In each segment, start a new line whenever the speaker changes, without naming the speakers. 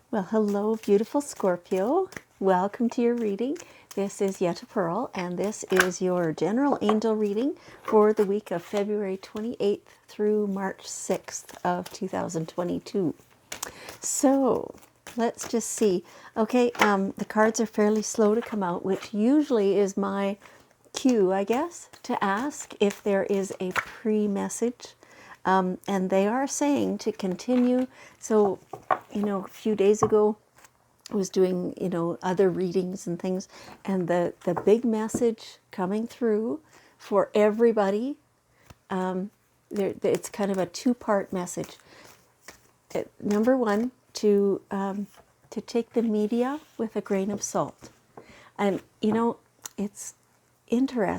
Well, hello, beautiful Scorpio. Welcome to your reading. This is Yetta Pearl, and this is your general angel reading for the week of February 28th through March 6th of 2022. So let's just see. Okay, the cards are fairly slow to come out, which usually is my cue, I guess, to ask if there is a pre-message. And they are saying to continue. So, a few days ago, I was doing, other readings and things, and the big message coming through for everybody, it's kind of a two-part message. Number one, to take the media with a grain of salt. And, it's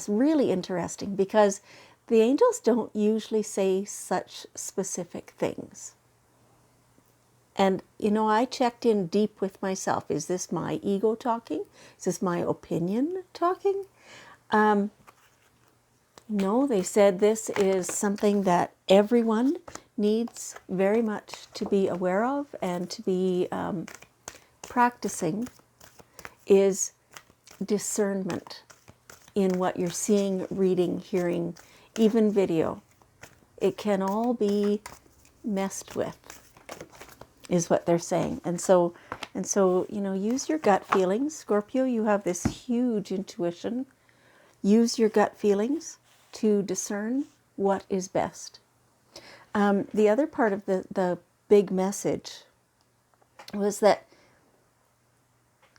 really interesting because the angels don't usually say such specific things. And, I checked in deep with myself. Is this my ego talking? Is this my opinion talking? No, they said this is something that everyone needs very much to be aware of and to be practicing, is discernment in what you're seeing, reading, hearing, even video. It can all be messed with, is what they're saying. And so, use your gut feelings. Scorpio, you have this huge intuition. Use your gut feelings to discern what is best. The other part of the big message was that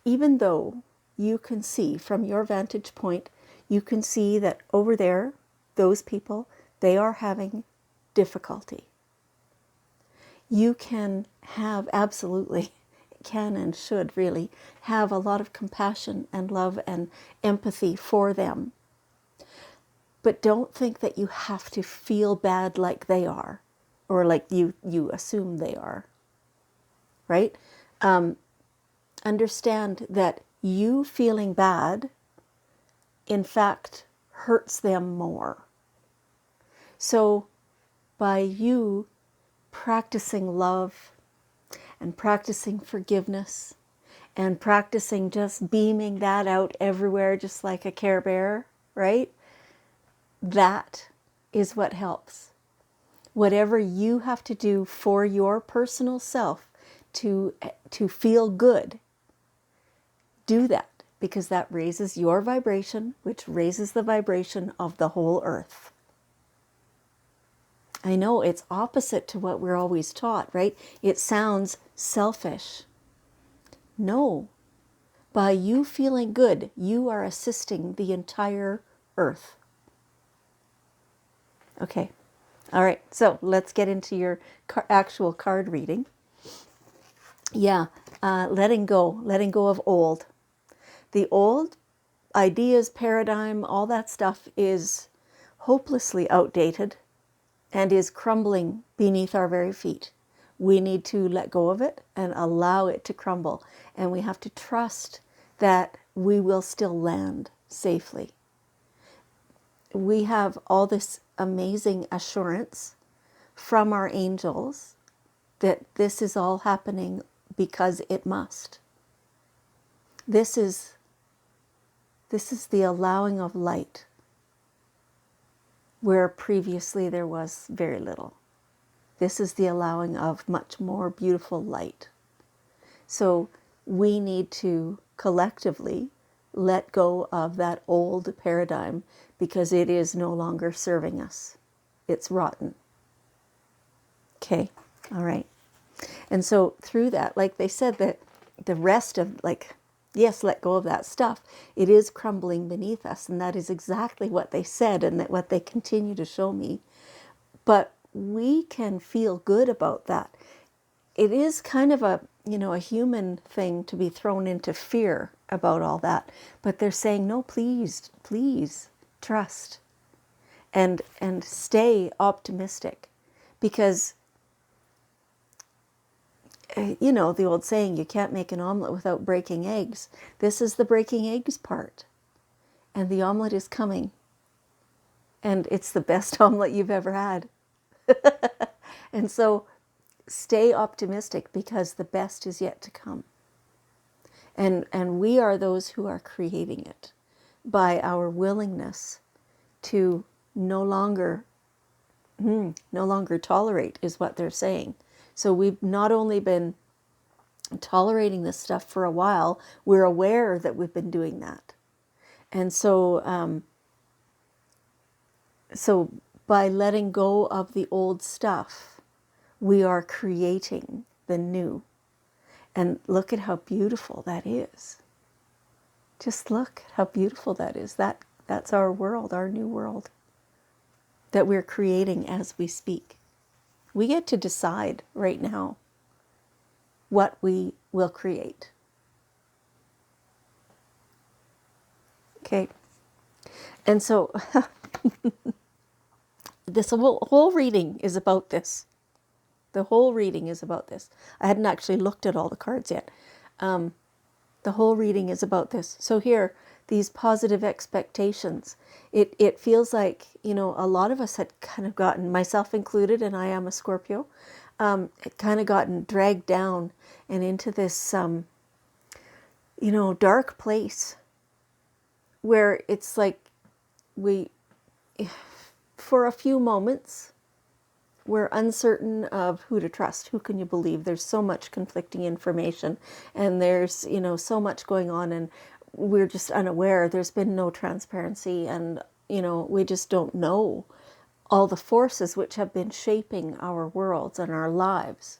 even though you can see from your vantage point, you can see that over there, those people, they are having difficulty. You can have, absolutely, can and should really have a lot of compassion and love and empathy for them. But don't think that you have to feel bad like they are, or like you assume they are, right? Understand that you feeling bad, in fact, hurts them more. So by you practicing love and practicing forgiveness and practicing just beaming that out everywhere, just like a Care Bear, right? That is what helps. Whatever you have to do for your personal self to feel good, do that, because that raises your vibration, which raises the vibration of the whole earth. I know it's opposite to what we're always taught, right? It sounds selfish. No. By you feeling good, you are assisting the entire earth. Okay. All right. So let's get into your actual card reading. Yeah. Letting go of old. The old ideas, paradigm, all that stuff is hopelessly outdated and is crumbling beneath our very feet. We need to let go of it and allow it to crumble. And we have to trust that we will still land safely. We have all this amazing assurance from our angels that this is all happening because it must. This is the allowing of light, where previously there was very little. This is the allowing of much more beautiful light. So we need to collectively let go of that old paradigm because it is no longer serving us. It's rotten. Okay, all right. And so through that, like they said, that the rest of, yes, let go of that stuff. It is crumbling beneath us, and that is exactly what they said and that what they continue to show me. But we can feel good about that. It is kind of a human thing to be thrown into fear about all that. But they're saying, no, please, please trust and stay optimistic, because the old saying, you can't make an omelet without breaking eggs. This is the breaking eggs part. And the omelet is coming. And it's the best omelet you've ever had. And so stay optimistic because the best is yet to come. And we are those who are creating it by our willingness to no longer tolerate, is what they're saying. So we've not only been tolerating this stuff for a while, we're aware that we've been doing that. And so, so by letting go of the old stuff, we are creating the new. And look at how beautiful that is. Just look at how beautiful that is. That's our world, our new world, that we're creating as we speak. We get to decide right now what we will create. Okay. And so this whole reading is about this. The whole reading is about this. I hadn't actually looked at all the cards yet. The whole reading is about this. So here, these positive expectations. It feels like, a lot of us had kind of gotten, myself included, and I am a Scorpio, it kind of gotten dragged down and into this, dark place where it's like for a few moments, we're uncertain of who to trust. Who can you believe? There's so much conflicting information, and there's, so much going on, and we're just unaware. There's been no transparency, and, we just don't know all the forces which have been shaping our worlds and our lives.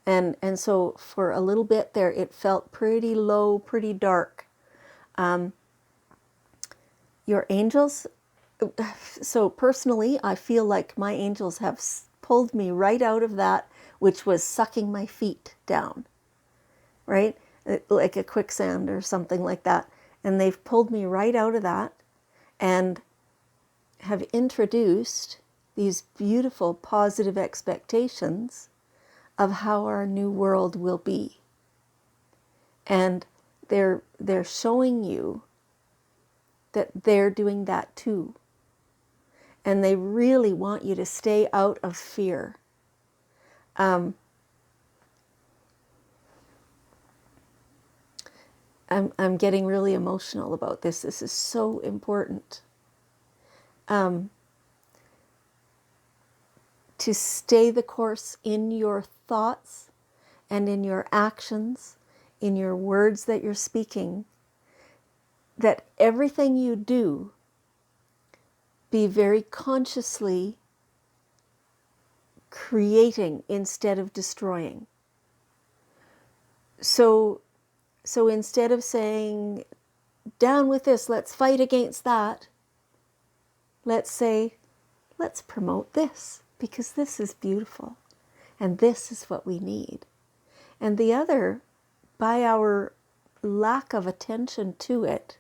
And so for a little bit there, it felt pretty low, pretty dark. Your angels, so personally, I feel like my angels have pulled me right out of that, which was sucking my feet down, right? Like a quicksand or something like that. And they've pulled me right out of that and have introduced these beautiful positive expectations of how our new world will be. And they're showing you that they're doing that too. And they really want you to stay out of fear. I'm getting really emotional about this. This is so important. To stay the course in your thoughts and in your actions, in your words that you're speaking, that everything you do be very consciously creating instead of destroying. So instead of saying, down with this, let's fight against that, let's say, let's promote this, because this is beautiful, and this is what we need. And the other, by our lack of attention to it,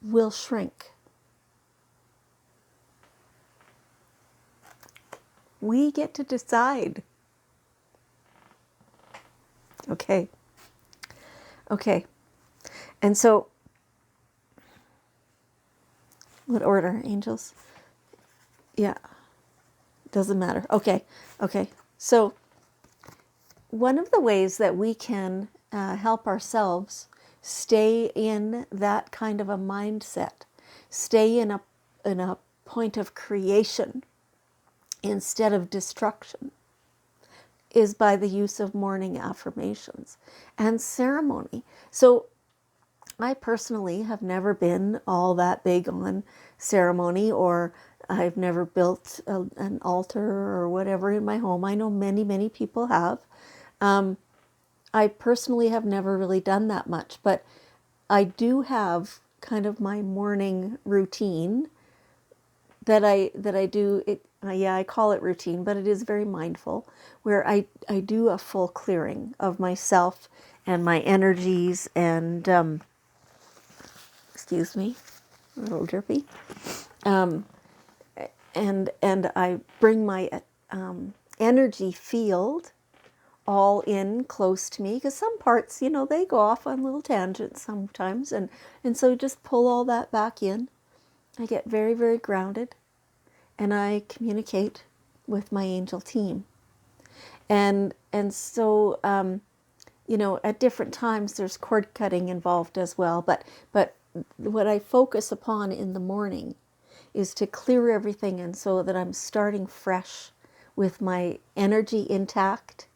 will shrink. We get to decide. Okay. And so, what order, angels? Yeah. Doesn't matter. Okay. So, one of the ways that we can help ourselves stay in that kind of a mindset, stay in a point of creation instead of destruction, is by the use of morning affirmations and ceremony. So I personally have never been all that big on ceremony, or I've never built an altar or whatever in my home. I know many people have. I personally have never really done that much, but I do have kind of my morning routine that I do. I call it routine, but it is very mindful, where I do a full clearing of myself and my energies and, excuse me, a little drippy, and I bring my energy field all in close to me, because some parts, they go off on little tangents sometimes, and so just pull all that back in. I get very, very grounded, and I communicate with my angel team. And so at different times there's cord cutting involved as well. But what I focus upon in the morning is to clear everything, and so that I'm starting fresh with my energy intact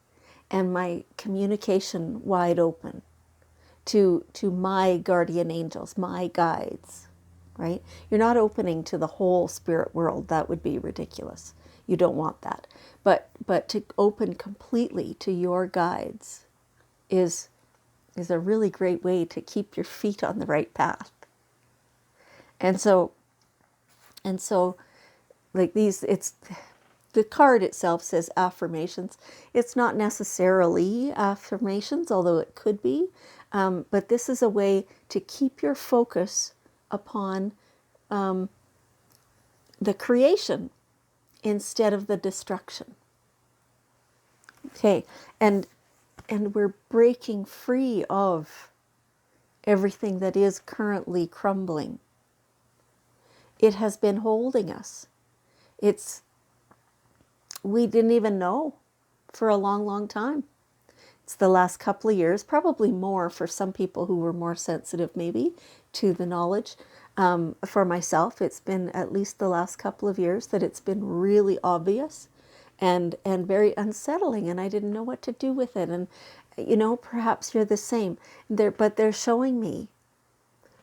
and my communication wide open to my guardian angels, my guides, right? You're not opening to the whole spirit world. That would be ridiculous. You don't want that. But to open completely to your guides is a really great way to keep your feet on the right path. And so like these, it's the card itself says affirmations. It's not necessarily affirmations, although it could be. But this is a way to keep your focus upon the creation instead of the destruction. Okay, and we're breaking free of everything that is currently crumbling. It has been holding us. We didn't even know for a long, long time. It's the last couple of years, probably more for some people who were more sensitive maybe to the knowledge. For myself, it's been at least the last couple of years that it's been really obvious and very unsettling, and I didn't know what to do with it. And perhaps you're the same. But they're showing me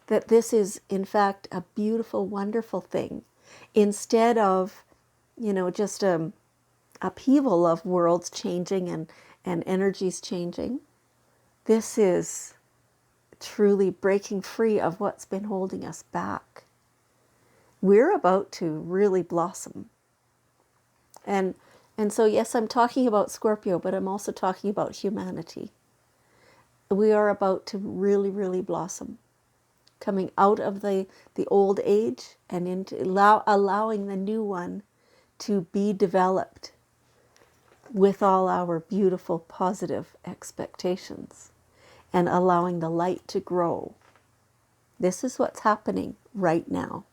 that this is in fact a beautiful, wonderful thing, instead of just upheaval of worlds changing and energies changing. This is truly breaking free of what's been holding us back. We're about to really blossom. And so, yes, I'm talking about Scorpio, but I'm also talking about humanity. We are about to really, really blossom, coming out of the old age and into allowing the new one to be developed with all our beautiful positive expectations, and allowing the light to grow. This is what's happening right now.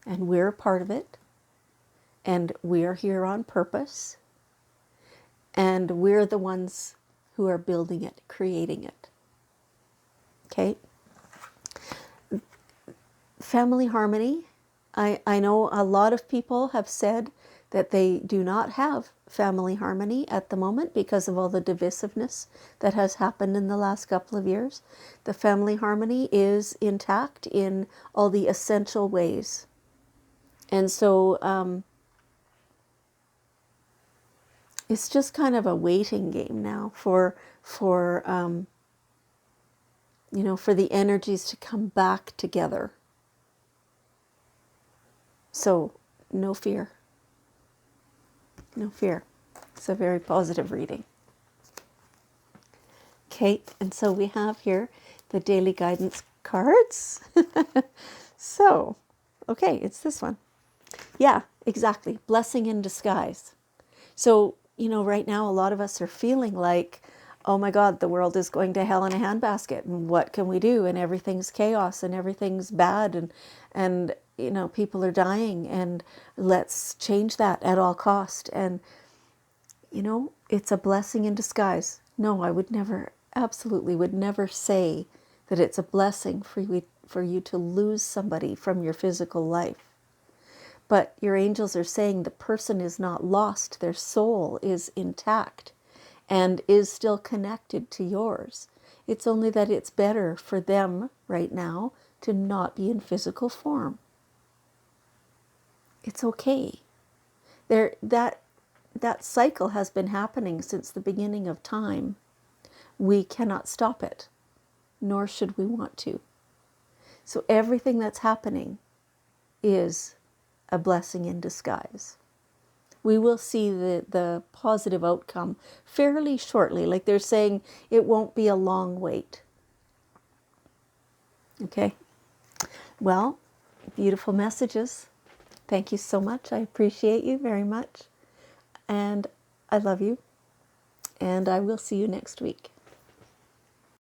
And we're a part of it. And we're here on purpose. And we're the ones who are building it, creating it. Okay? Family harmony. I know a lot of people have said that they do not have family harmony at the moment because of all the divisiveness that has happened in the last couple of years. The family harmony is intact in all the essential ways. And so it's just kind of a waiting game now for the energies to come back together. So no fear. No fear. It's a very positive reading. Okay, and so we have here the daily guidance cards. So, okay, it's this one. Yeah, exactly. Blessing in disguise. So, right now a lot of us are feeling like, oh my God, the world is going to hell in a handbasket, and what can we do? And everything's chaos and everything's bad, and people are dying, and let's change that at all cost. And it's a blessing in disguise. No, I would never, absolutely would never say that it's a blessing for you to lose somebody from your physical life. But your angels are saying the person is not lost. Their soul is intact and is still connected to yours. It's only that it's better for them right now to not be in physical form. It's okay. That cycle has been happening since the beginning of time. We cannot stop it, nor should we want to. So everything that's happening is a blessing in disguise. We will see the positive outcome fairly shortly. Like they're saying, it won't be a long wait. Okay? Well, beautiful messages. Thank you so much. I appreciate you very much. And I love you. And I will see you next week.